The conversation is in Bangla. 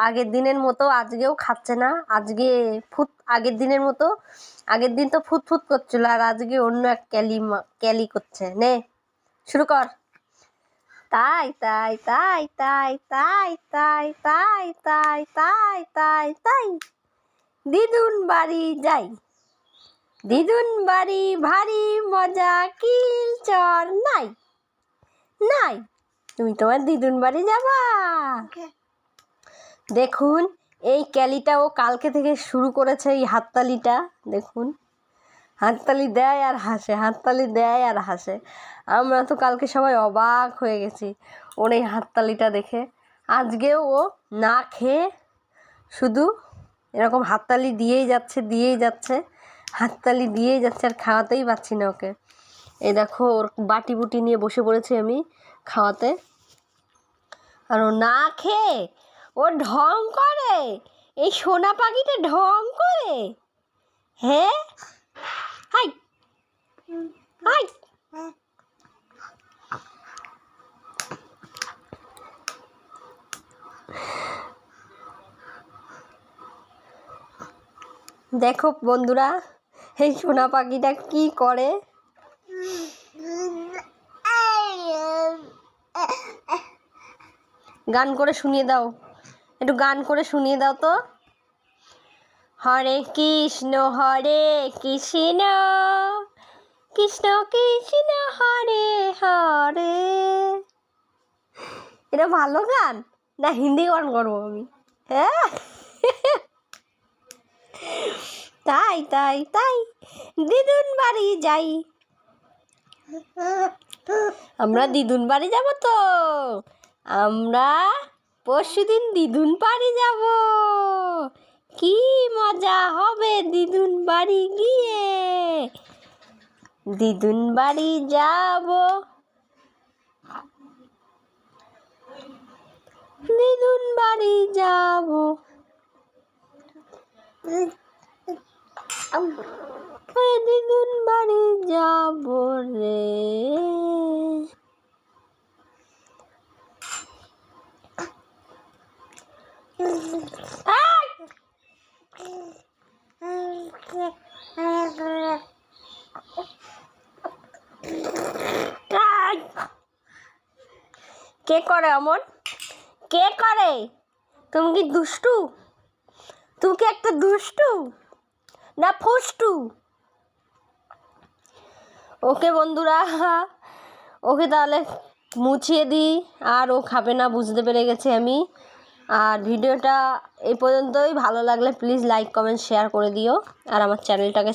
আগের দিনের মতো আজকেও খাচ্ছে না। আজকে আগের দিনের মতো, আগের দিন তো ফুট করছিল, আর আজকে অন্য এক ক্যালি করছে। নে শুরু কর। তাই তাই তাই তাই তাই তাই তাই তাই তাই তাই তাই দিদুন বাড়ি যাই, দিদুন বাড়ি ভারী মজা, কিল চর নাই নাই। তুমি তোমার দিদুন বাড়ি যাবা। দেখুন এই ক্যালিটা ও কালকে থেকে শুরু করেছে, এই হাততালিটা দেখুন, হাততালি দেয় আর হাসে, হাততালি দেয় আর হাসে। আমরা তো কালকে সবাই অবাক হয়ে গেছি ওর এই হাততালিটা দেখে। আজকেও ও না খেয়ে শুধু এরকম হাততালি দিয়েই যাচ্ছে, হাততালি দিয়েই যাচ্ছে, আর খাওয়াতেই পারছি না ওকে। এই দেখো ওর বাটি বুটি নিয়ে বসে পড়েছি আমি খাওয়াতে, আর ও না খেয়ে ও ঢং করে, এই সোনা পাখিটা ঢং করে। হ্যাঁ হাই হাই। দেখো বন্ধুরা এই সোনা পাখিটা কি করে। গান করে শুনিয়ে দাও, একটু গান করে শুনিয়ে দাও তো। হরে কৃষ্ণ কৃষ্ণ কৃষ্ণ হরে হরে। এটা ভালো গান না হিন্দি গান করবো আমি? হ্যাঁ তাই তাই তাই দিদুন বাড়ি যাই। আমরা দিদুন বাড়ি যাব তো, আমরা পরশুদিন দিদুন বাড়ি যাব। কি মজা হবে দিদুন বাড়ি গিয়ে, দিদুন বাড়ি যাব, দিদুন বাড়ি যাব। দিদুন বাড়ি যাব রে। কে করে অমন, কে করে? তুমি কি দুষ্টু? তুমি কি একটা দুষ্টু না ফুষ্টু? ওকে বন্ধুরা, ওকে তাহলে মুছিয়ে দিই, আর ও খাবে না বুঝতে পেরে গেছি আমি। আর ভিডিওটা এই পর্যন্তই। ভালো লাগলে প্লিজ লাইক কমেন্ট শেয়ার করে দিও, আর আমার চ্যানেলটাকে